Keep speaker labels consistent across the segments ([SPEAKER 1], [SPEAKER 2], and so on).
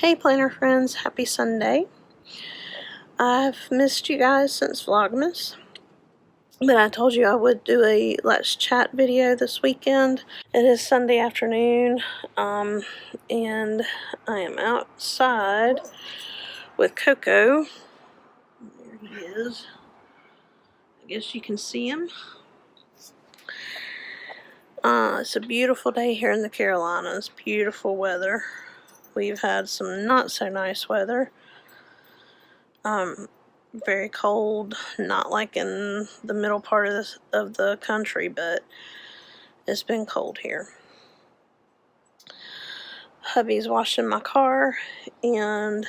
[SPEAKER 1] Hey planner friends, happy Sunday. I've missed you guys since Vlogmas, but I told you I would do a Let's Chat video this weekend. It is Sunday afternoon, and I am outside with Coco. There he is. I guess you can see him. It's a beautiful day here in the Carolinas. Beautiful weather. We've had some not so nice weather. Very cold, not like in the middle part of the country, but it's been cold here. Hubby's washing my car, and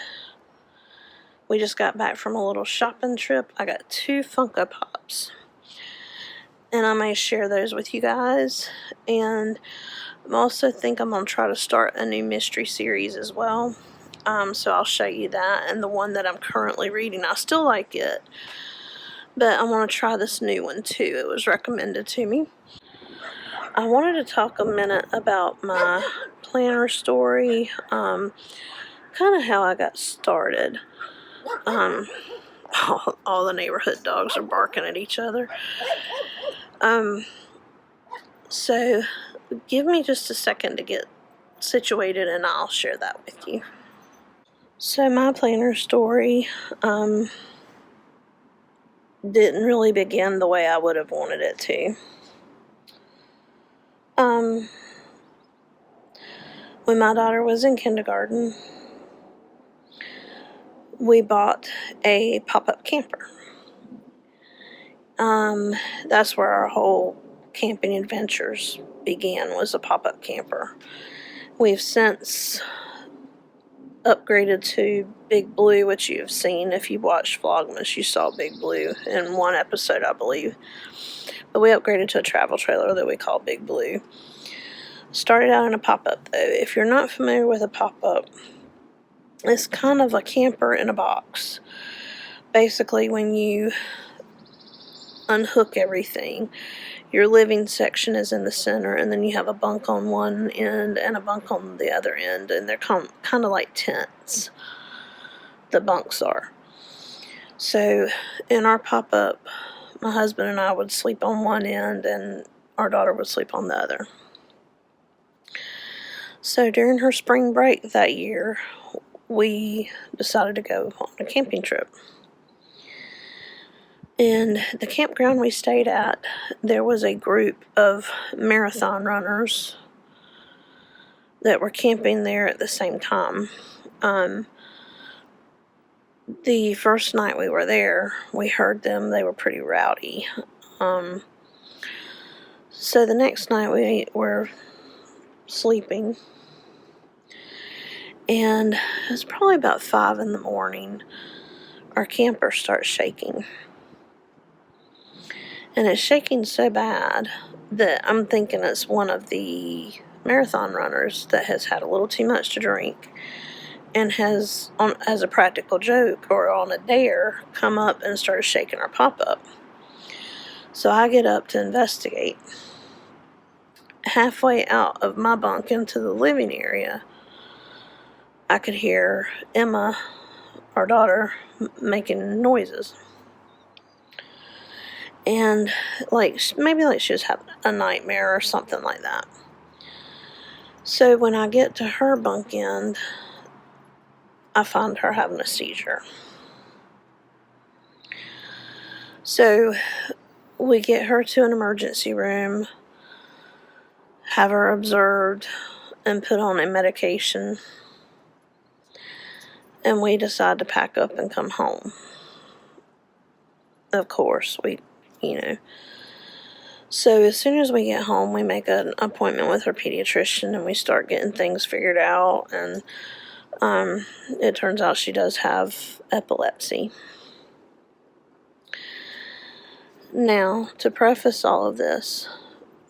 [SPEAKER 1] we just got back from a little shopping trip. I got 2 Funko Pops, and I may share those with you guys. And I also think I'm going to try to start a new mystery series as well. So I'll show you that, and the one that I'm currently reading, I still like it, but I want to try this new one too. It was recommended to me. I wanted to talk a minute about my planner story, kind of how I got started. All the neighborhood dogs are barking at each other. So give me just a second to get situated, and I'll share that with you. So my planner story didn't really begin the way I would have wanted it to. When my daughter was in kindergarten, we bought a pop-up camper. That's where our whole camping adventures began, was a pop-up camper. We've since upgraded to Big Blue, which you've seen. If you watched Vlogmas, you saw Big Blue in one episode, I believe. But we upgraded to a travel trailer that we call Big Blue. Started out in a pop-up, though. If you're not familiar with a pop-up, it's kind of a camper in a box. Basically, when you unhook everything, your living section is in the center, and then you have a bunk on one end and a bunk on the other end, and they're kind of like tents, the bunks are. So in our pop-up, my husband and I would sleep on one end, and our daughter would sleep on the other. So during her spring break that year, we decided to go on a camping trip. And the campground we stayed at, there was a group of marathon runners that were camping there at the same time. The first night we were there, we heard them. They were pretty rowdy. So the next night we were sleeping, and it was probably about 5 in the morning. Our camper starts shaking. And it's shaking so bad that I'm thinking it's one of the marathon runners that has had a little too much to drink and has, as a practical joke or on a dare, come up and started shaking our pop-up. So I get up to investigate. Halfway out of my bunk into the living area, I could hear Emma, our daughter, making noises. And maybe she was having a nightmare or something like that. So when I get to her bunk end, I find her having a seizure. So we get her to an emergency room, have her observed, and put on a medication. And we decide to pack up and come home. Of course, So as soon as we get home, we make an appointment with her pediatrician, and we start getting things figured out. And it turns out she does have epilepsy. Now, to preface all of this,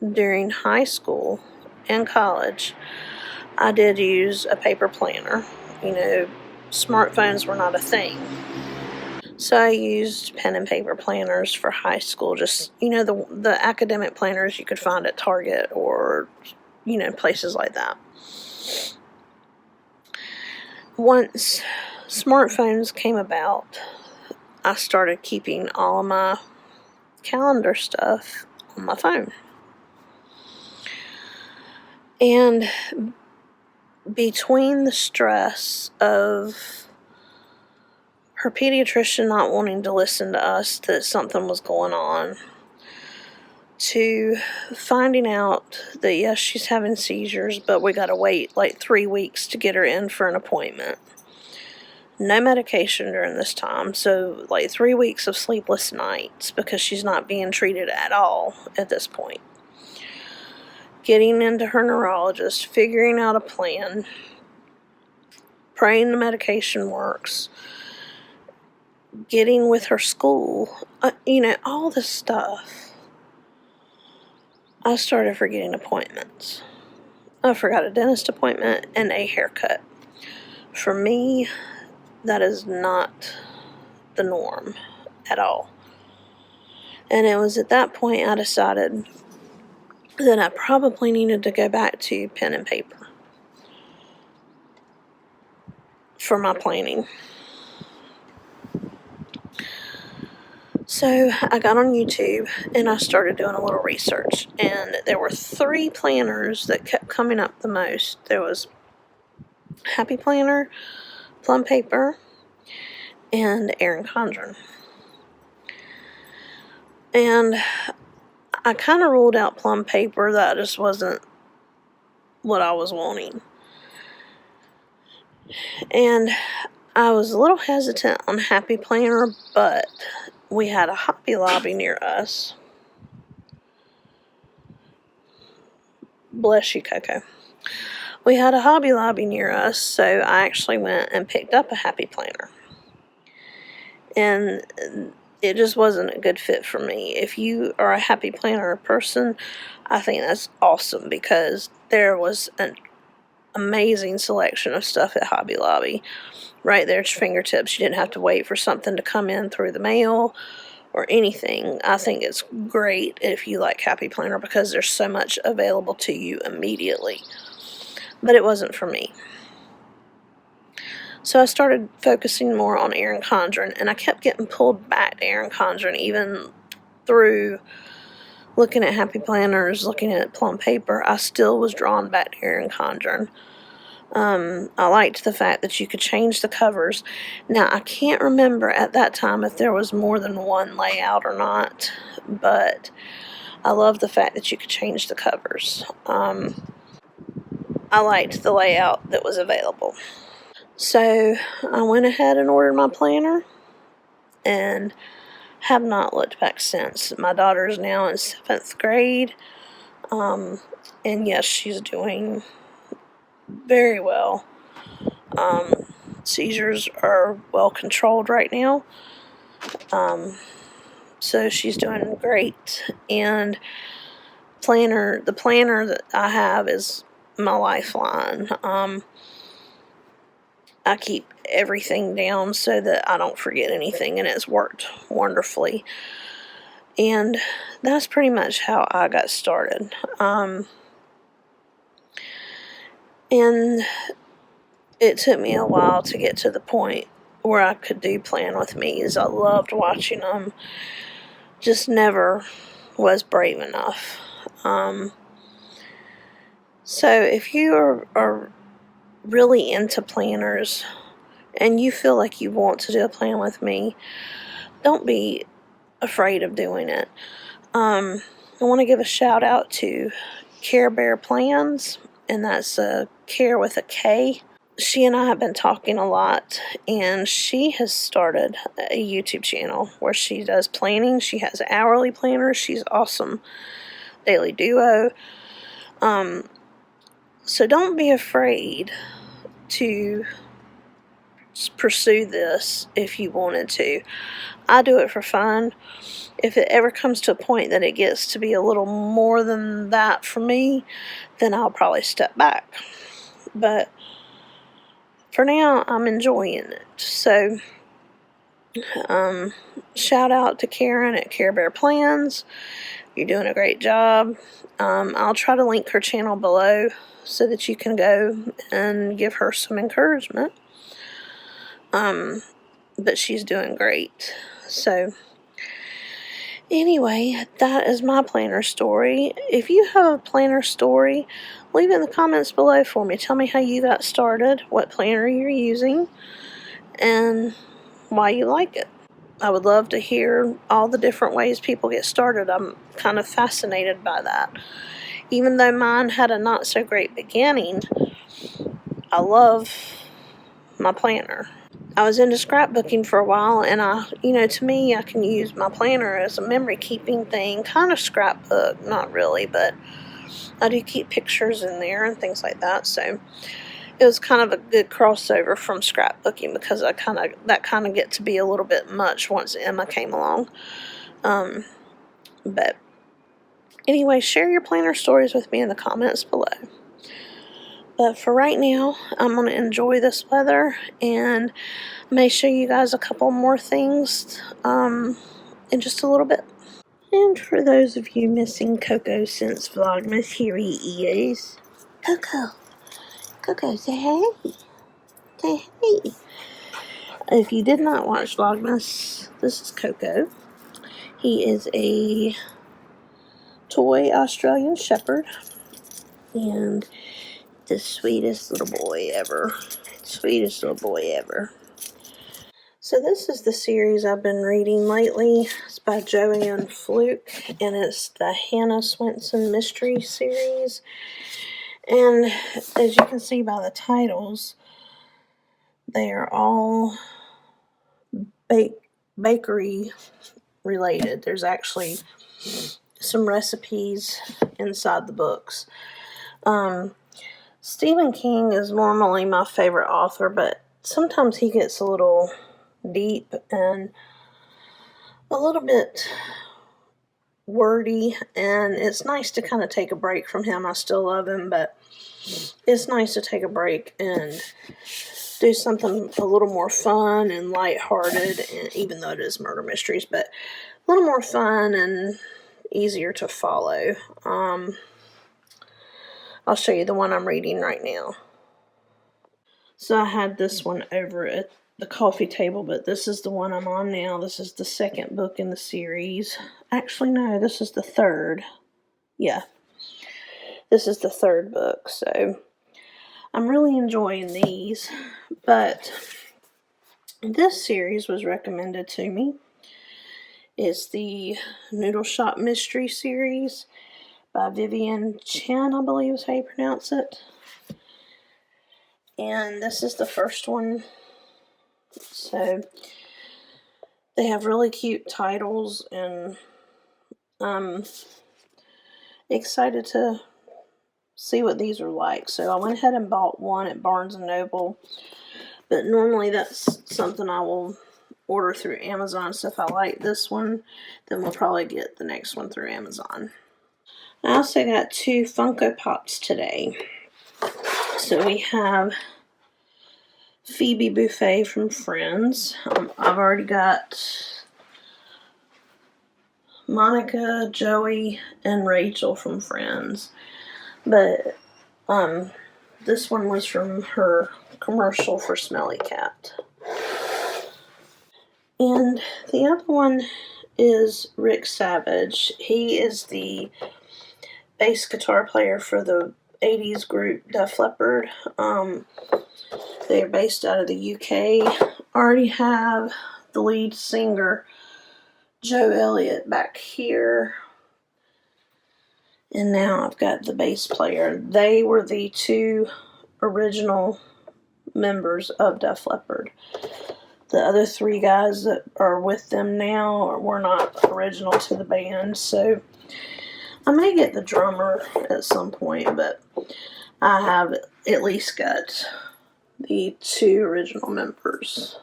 [SPEAKER 1] during high school and college, I did use a paper planner. Smartphones were not a thing. So I used pen and paper planners for high school, just, the academic planners you could find at Target or, places like that. once smartphones came about, I started keeping all of my calendar stuff on my phone. And between the stress of her pediatrician not wanting to listen to us that something was going on, to finding out that yes, she's having seizures, but we gotta wait like 3 weeks to get her in for an appointment. No medication during this time, so like 3 weeks of sleepless nights because she's not being treated at all at this point. Getting into her neurologist, figuring out a plan, praying the medication works, getting with her school, all this stuff. I started forgetting appointments. I forgot a dentist appointment and a haircut. For me, that is not the norm at all. And it was at that point I decided that I probably needed to go back to pen and paper for my planning. So I got on YouTube and I started doing a little research, and there were 3 planners that kept coming up the most. There was Happy Planner, Plum Paper, and Erin Condren. And I kind of ruled out Plum Paper. That just wasn't what I was wanting. And I was a little hesitant on Happy Planner, but we had a Hobby Lobby near us. Bless you, Coco. We had a Hobby Lobby near us, so I actually went and picked up a Happy Planner. And it just wasn't a good fit for me. If you are a Happy Planner person, I think that's awesome because there was an amazing selection of stuff at Hobby Lobby. Right there at your fingertips. You didn't have to wait for something to come in through the mail or anything. I think it's great if you like Happy Planner because there's so much available to you immediately. But it wasn't for me. So I started focusing more on Erin Condren, and I kept getting pulled back to Erin Condren even through looking at Happy Planners, looking at Plum Paper. I still was drawn back to Erin Condren. I liked the fact that you could change the covers. Now, I can't remember at that time if there was more than one layout or not, but I loved the fact that you could change the covers. I liked the layout that was available. So I went ahead and ordered my planner and have not looked back since. My daughter is now in 7th grade, and yes, she's doing very well. Seizures are well controlled right now. So she's doing great. And the planner that I have is my lifeline. I keep everything down so that I don't forget anything, and it's worked wonderfully. And that's pretty much how I got started. And it took me a while to get to the point where I could do Plan With Me's. I loved watching them. Just never was brave enough. So if you are really into planners and you feel like you want to do a plan with me, don't be afraid of doing it. I want to give a shout out to Karebear Plans, and that's a Care with a K. She and I have been talking a lot, and she has started a YouTube channel where she does planning. She has hourly planners. She's awesome. Daily duo. So don't be afraid to pursue this if you wanted to. I do it for fun. If it ever comes to a point that it gets to be a little more than that for me, then I'll probably step back. But for now, I'm enjoying it. So, shout out to Karen at Karebear Plans. You're doing a great job. I'll try to link her channel below so that you can go and give her some encouragement. But she's doing great. So anyway, that is my planner story. If you have a planner story, leave it in the comments below for me. Tell me how you got started, what planner you're using, and why you like it. I would love to hear all the different ways people get started. I'm kind of fascinated by that. Even though mine had a not so great beginning, I love my planner. I was into scrapbooking for a while, and to me, I can use my planner as a memory keeping thing, kind of scrapbook, not really, but I do keep pictures in there and things like that. So it was kind of a good crossover from scrapbooking, because that kind of get to be a little bit much once Emma came along. But anyway, share your planner stories with me in the comments below. But for right now, I'm going to enjoy this weather, and I may show you guys a couple more things in just a little bit. And for those of you missing Coco since Vlogmas, here he is. Coco. Coco, say hey. Say hey. If you did not watch Vlogmas, this is Coco. He is a toy Australian Shepherd, and the sweetest little boy ever. Sweetest little boy ever. So this is the series I've been reading lately. It's by Joanne Fluke, and it's the Hannah Swenson Mystery Series. And as you can see by the titles, they are all bakery related. There's actually some recipes inside the books. Stephen King is normally my favorite author, but sometimes he gets a little deep and a little bit wordy, and it's nice to kind of take a break from him. I still love him, but it's nice to take a break and do something a little more fun and lighthearted, and even though it is murder mysteries, but a little more fun and easier to follow. I'll show you the one I'm reading right now. So I had this one over at the coffee table, but this is the one I'm on now. This is the second book in the series. Actually, no, this is the third. Yeah, this is the third book, so I'm really enjoying these. But this series was recommended to me. It's the Noodle Shop Mystery Series by Vivian Chan, I believe is how you pronounce it. And this is the first one. So they have really cute titles, and I'm excited to see what these are like. So I went ahead and bought one at Barnes & Noble, but normally that's something I will order through Amazon. So if I like this one, then we'll probably get the next one through Amazon. I also got 2 Funko Pops today. So we have Phoebe Buffet from Friends. I've already got Monica, Joey, and Rachel from Friends. But this one was from her commercial for Smelly Cat. And the other one is Rick Savage. He is the bass guitar player for the 80s group Def Leppard. They are based out of the UK. I already have the lead singer, Joe Elliott, back here. And now I've got the bass player. They were the 2 original members of Def Leppard. The other 3 guys that are with them now were not original to the band, so I may get the drummer at some point, but I have at least got the 2 original members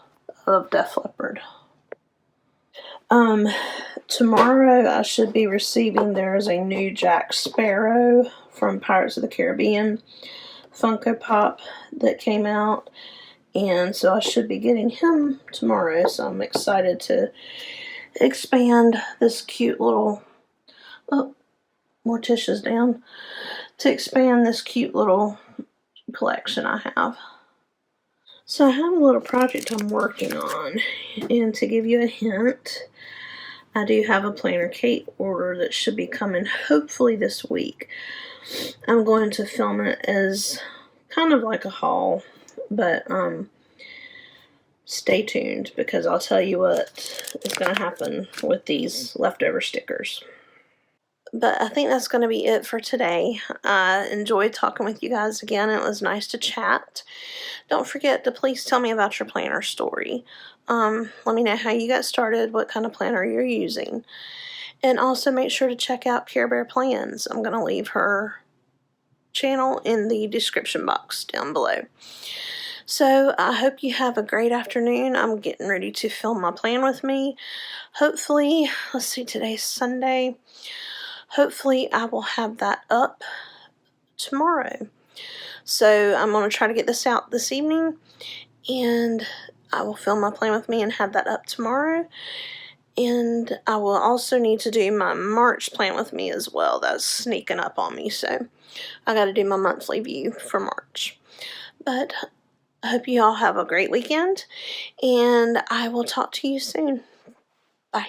[SPEAKER 1] of Def Leppard. Tomorrow I should be receiving, there's a new Jack Sparrow from Pirates of the Caribbean Funko Pop that came out, and so I should be getting him tomorrow, so I'm excited to expand this cute little, oh, Morticia's down, to expand this cute little collection I have. So I have a little project I'm working on, and to give you a hint, I do have a planner Kate order that should be coming hopefully this week. I'm going to film it as kind of like a haul, but stay tuned because I'll tell you what is going to happen with these leftover stickers. But I think that's going to be it for today. I enjoyed talking with you guys again. It was nice to chat. Don't forget to please tell me about your planner story. Let me know how you got started, what kind of planner you're using. And also make sure to check out Karebear Plans. I'm going to leave her channel in the description box down below. So I hope you have a great afternoon. I'm getting ready to film my plan with me. Hopefully, let's see, today's Sunday. Hopefully I will have that up tomorrow. So I'm going to try to get this out this evening, and I will film my plan with me and have that up tomorrow. And I will also need to do my March plan with me as well. That's sneaking up on me, so I got to do my monthly view for March. But I hope you all have a great weekend, and I will talk to you soon. Bye.